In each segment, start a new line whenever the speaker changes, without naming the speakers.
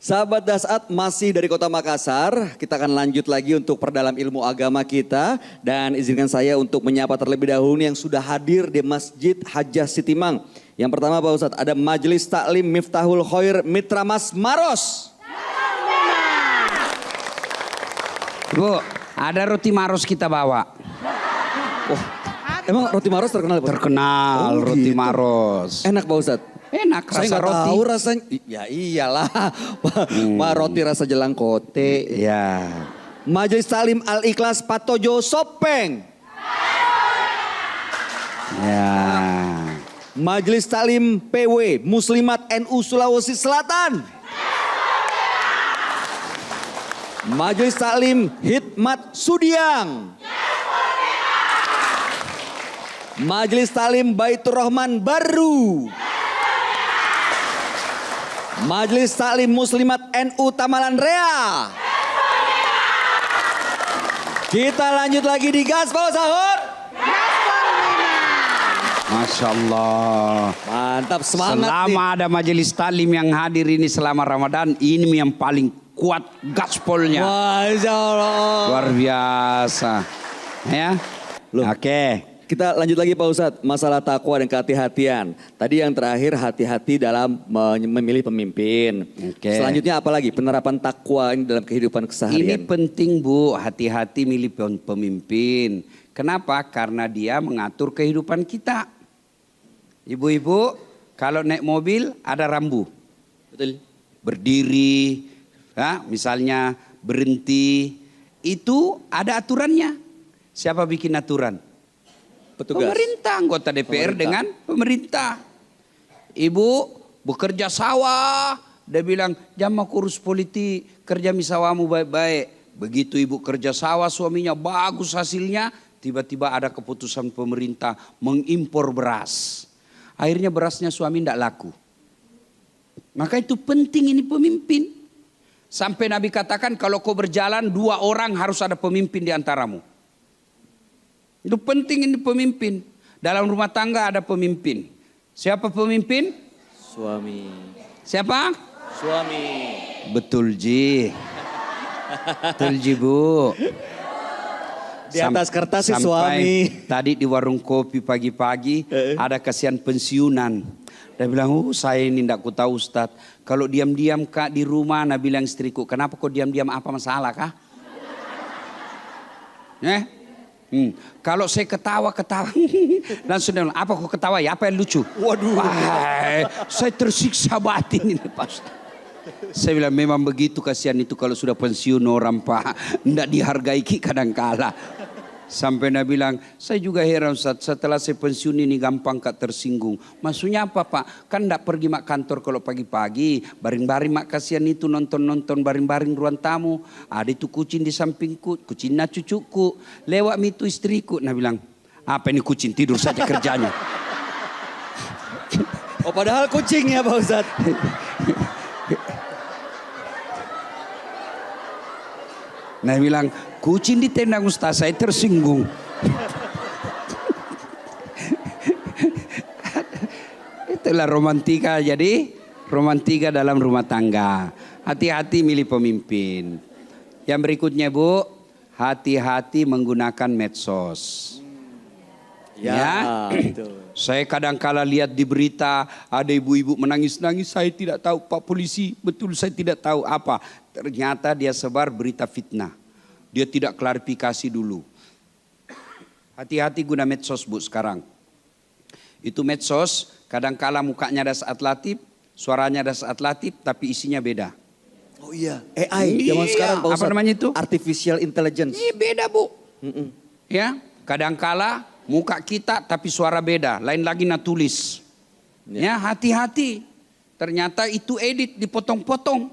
Sahabat Dasat masih dari Kota Makassar, kita akan lanjut lagi untuk perdalam ilmu agama kita. Dan izinkan saya untuk menyapa terlebih dahulu yang sudah hadir di Masjid Hajjah Sitimang. Yang pertama Pak Ustadz, ada Majelis Taklim Miftahul Khoir Mitra Mas Maros.
Bu, ada roti Maros kita bawa.
Oh, emang roti Maros terkenal Pak?
Terkenal roti
gitu.
Maros.
Enak Pak Ustadz?
Enak
Saya
rasa
nggak
roti.
tahu rasanya. Ya iyalah, Pak roti rasa jelangkote.
Ya.
Majelis Taklim Al-Ikhlas Patojo Sopeng.
Ya.
Majelis Taklim PW Muslimat NU Sulawesi Selatan. Majelis Taklim Hikmat Sudiang. Majelis Taklim Baitur Rahman Baru. Majelis Taklim Muslimat NU Tamalan Rea. Kita lanjut lagi di Gaspol Sahur.
Masya Allah.
Mantap, semangat
Selama
nih.
ada majelis taklim yang hadir ini selama Ramadan, ini yang paling kuat gaspolnya.
Masya Allah.
Luar biasa. Ya.
Loh.
Oke.
Kita lanjut lagi Pak Ustadz, masalah takwa dan kehati-hatian. Tadi yang terakhir hati-hati dalam memilih pemimpin.
Oke.
Selanjutnya apa lagi? Penerapan takwa ini dalam kehidupan
Ini
keseharian.
penting Bu, hati-hati milih pemimpin. Kenapa? Karena dia mengatur kehidupan kita. Ibu-ibu, kalau naik mobil ada rambu.
Betul.
Berdiri, ya, misalnya berhenti. Itu ada aturannya. Siapa bikin aturan?
Petugas.
Pemerintah, anggota DPR
Pemerintah.
dengan pemerintah. Ibu bekerja sawah, dia bilang jangan kurus politik, kerja misawamu baik-baik. Begitu ibu kerja sawah suaminya bagus hasilnya, tiba-tiba ada keputusan pemerintah mengimpor beras. Akhirnya berasnya suami tidak laku. Maka itu penting ini pemimpin. Sampai Nabi katakan kalau kau berjalan 2 orang harus ada pemimpin di antaramu. Itu penting ini pemimpin. Dalam rumah tangga ada pemimpin. Siapa pemimpin?
Suami.
Siapa?
Suami.
Betul Ji. Betul Ji Bu.
Di atas kertas sih suami.
Tadi di warung kopi pagi-pagi ada kasihan pensiunan. Dia bilang, saya ini tidak ku tahu Ustadz. Kalau diam-diam kak di rumah, Nabi bilang istriku, kenapa kok diam-diam, apa masalah kah? Kalau saya ketawa-ketawa, langsung dia bilang, apa kok ketawa ya, apa yang lucu?
Waduh.
Wah, saya tersiksa batin ini Pak. Saya bilang memang begitu kasihan itu kalau sudah pensiun orang Pak. Tidak dihargai kadang-kala. Sampai Nabi bilang, saya juga heran Ustaz, setelah saya pensiun ini gampang kak tersinggung. Maksudnya apa Pak? Kan tidak pergi mak kantor kalau pagi-pagi. Baring-baring mak kasihan itu nonton-nonton baring-baring ruang tamu. Ada itu kucing di sampingku, kucingnya cucuku. Lewat itu istriku. Nabi bilang, apa ini kucing tidur saja kerjanya.
Oh padahal kucing ya Pak Ustadz.
Nah bilang, kucing ditendang Ustaz, saya tersinggung. Itulah romantika, jadi romantika dalam rumah tangga. Hati-hati milih pemimpin. Yang berikutnya Bu, hati-hati menggunakan medsos.
Ya, betul.
Saya kadang-kala lihat di berita ada ibu-ibu menangis-nangis, saya tidak tahu Pak Polisi, betul saya tidak tahu apa. Ternyata dia sebar berita fitnah. Dia tidak klarifikasi dulu. Hati-hati guna medsos Bu sekarang. Itu medsos kadang-kala mukanya ada saat latif, suaranya ada saat latif tapi isinya beda.
Oh iya, AI zaman
Iya,
sekarang Pak Ustadz.
apa namanya itu?
Artificial Intelligence.
Ini beda Bu. Ya, kadang-kala muka kita tapi suara beda, lain lagi tulis. Ya, hati-hati. Ternyata itu edit dipotong-potong.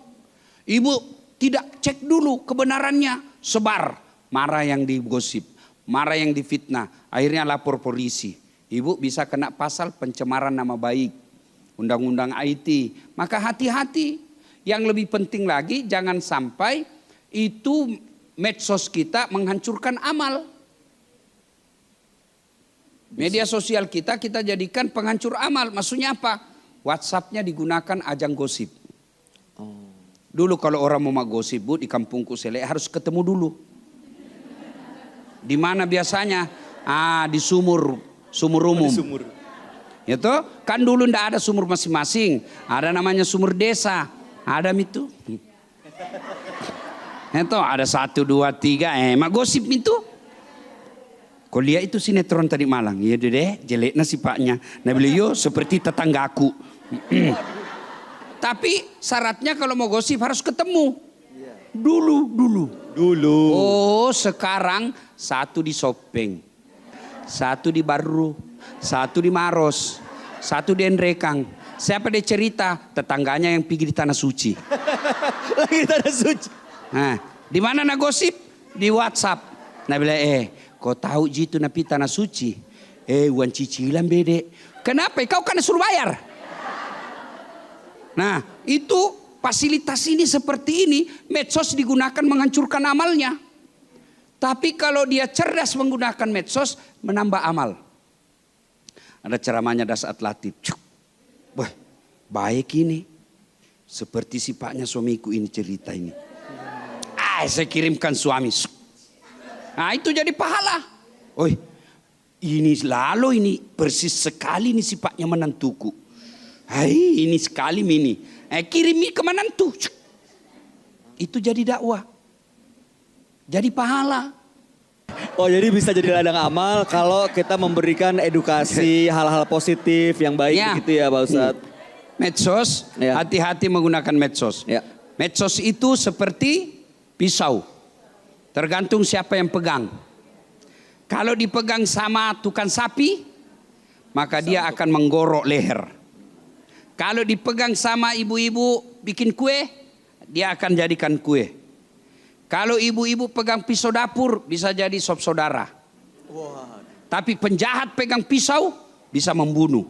Ibu tidak cek dulu kebenarannya, sebar. Marah yang digosip, marah yang difitnah. Akhirnya lapor polisi. Ibu bisa kena pasal pencemaran nama baik. Undang-undang IT. Maka hati-hati. Yang lebih penting lagi jangan sampai itu medsos kita menghancurkan amal. Media sosial kita jadikan penghancur amal. Maksudnya apa? WhatsApp-nya digunakan ajang gosip. Dulu kalau orang mau gosip Bu di kampungku Sele harus ketemu dulu. Di mana biasanya? Di sumur umum.
Di sumur.
Itu kan dulu ndak ada sumur masing-masing. Ada namanya sumur desa. Ada itu. Itu ada 1, 2, 3. Mak gosip itu. Kau lihat itu sinetron tadi malam. Iya deh, jeleknya sifatnya. Nah beliau seperti tetanggaku. Tapi syaratnya kalau mau gosip harus ketemu. Dulu. Oh sekarang 1 di Sopeng. 1 di Baru. 1 di Maros. 1 di Endrekang. Siapa dia cerita? Tetangganya yang pergi di Tanah Suci.
Lagi di Tanah Suci.
Nah, di mana nak gosip? Di WhatsApp. Nah bilang kau tahu jitu napi Tanah Suci? Uang cicilan bede. Kenapa? Kau kan suruh bayar. Nah itu fasilitas ini seperti ini. Medsos digunakan menghancurkan amalnya. Tapi kalau dia cerdas menggunakan medsos menambah amal. Ada ceramahnya Dasat Latif. Wah, baik ini. Seperti sifatnya suamiku ini cerita ini. Saya kirimkan suami. Nah itu jadi pahala. Ini lalu ini persis sekali ini sifatnya menantuku. Ini sekali ini. Kirimi ke menantu. Itu jadi dakwah. Jadi pahala.
Oh jadi bisa jadi ladang amal kalau kita memberikan edukasi hal-hal positif yang baik begitu ya Pak Ustadz.
Medsos, hati-hati menggunakan medsos.
Ya.
Medsos itu seperti pisau. Tergantung siapa yang pegang. Kalau dipegang sama tukang sapi, maka dia akan menggorok leher. Kalau dipegang sama ibu-ibu bikin kue, dia akan jadikan kue. Kalau ibu-ibu pegang pisau dapur, bisa jadi sop saudara. Tapi penjahat pegang pisau, bisa membunuh.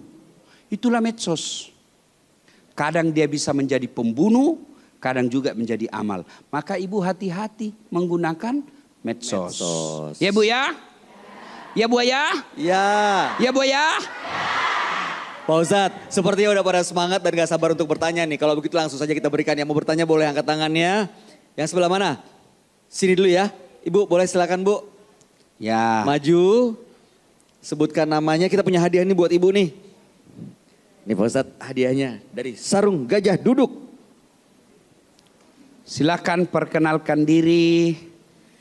Itulah medsos. Kadang dia bisa menjadi pembunuh, kadang juga menjadi amal. Maka ibu hati-hati menggunakan medsos. Ya Bu ya? Ya Bu ya?
Ya.
Ya Bu ya?
Pak Ustadz, sepertinya udah pada semangat dan gak sabar untuk bertanya nih. Kalau begitu langsung saja kita berikan. Yang mau bertanya boleh angkat tangannya. Yang sebelah mana? Sini dulu ya. Ibu boleh silakan Bu.
Ya.
Maju. Sebutkan namanya. Kita punya hadiah nih buat ibu nih. Ini Pak Ustadz hadiahnya dari Sarung Gajah Duduk.
Silakan perkenalkan diri.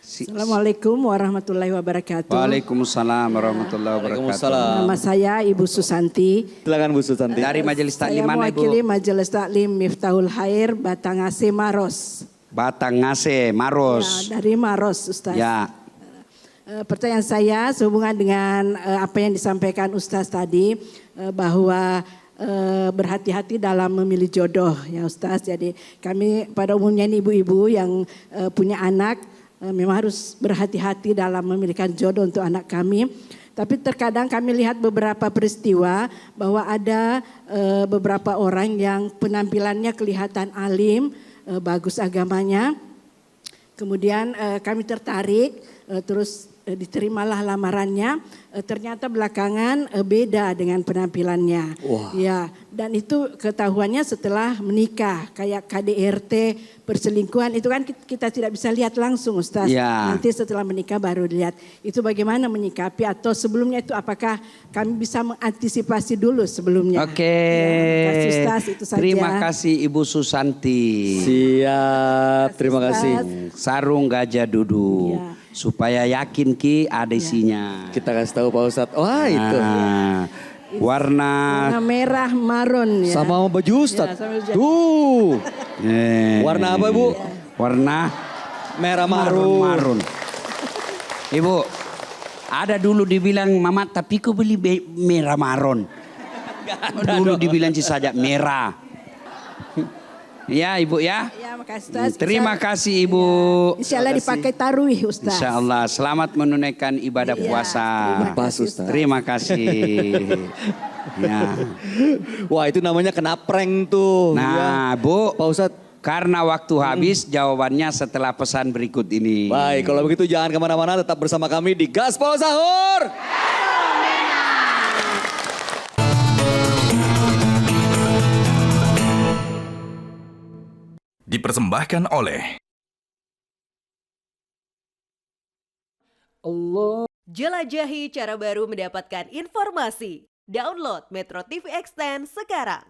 Assalamualaikum warahmatullahi wabarakatuh.
Waalaikumsalam warahmatullahi wabarakatuh.
Nama saya Ibu Susanti.
Silakan Bu Susanti.
Dari Majelis Taklim
Saya
mana Ibu?
mewakili Majelis Taklim Miftahul Khair Batangase Maros.
Batangase Maros.
Ya, dari Maros Ustaz.
Ya.
Pertanyaan saya sehubungan dengan apa yang disampaikan Ustaz tadi bahwa berhati-hati dalam memilih jodoh ya Ustaz. Jadi kami pada umumnya ini ibu-ibu yang punya anak memang harus berhati-hati dalam memilihkan jodoh untuk anak kami. Tapi terkadang kami lihat beberapa peristiwa bahwa ada beberapa orang yang penampilannya kelihatan alim, bagus agamanya. Kemudian kami tertarik, terus diterimalah lamarannya. Ternyata belakangan beda dengan penampilannya.
Wah.
Ya, dan itu ketahuannya setelah menikah, kayak KDRT, perselingkuhan itu kan kita tidak bisa lihat langsung Ustaz.
Ya.
Nanti setelah menikah baru lihat. Itu bagaimana menyikapi atau sebelumnya itu apakah kami bisa mengantisipasi dulu sebelumnya?
Oke.
Ya, kasih Ustaz itu saja.
Terima kasih Ibu Susanti.
Siap, terima kasih.
Sarung Gajah Duduk.
Ya.
Supaya yakin Ki ada isinya.
Kita kasih tahu Pak Ustadz. Wah itu.
Warna
merah marun ya.
Sama baju Ustadz.
Ya, sama baju.
Tuh. Warna apa Bu?
Warna
Merah marun.
Ibu, ada dulu dibilang Mama tapi ku beli merah marun. Dulu dibilang saja merah. Ya Ibu ya.
Ya, makasih Ustaz.
Terima kasih Ibu.
Insya Allah dipakai taruih Ustaz.
Insya Allah selamat menunaikan ibadah
Iya,
puasa.
Pas Ustaz.
Terima kasih. Ya.
Wah itu namanya kena prank tuh.
Nah
Ya.
Bu,
Pak Ustadz.
karena waktu habis jawabannya setelah pesan berikut ini.
Baik kalau begitu jangan kemana-mana tetap bersama kami di Gaspol Sahur.
dipersembahkan oleh
Jelajahi cara baru mendapatkan informasi. Download Metro TV Extend sekarang.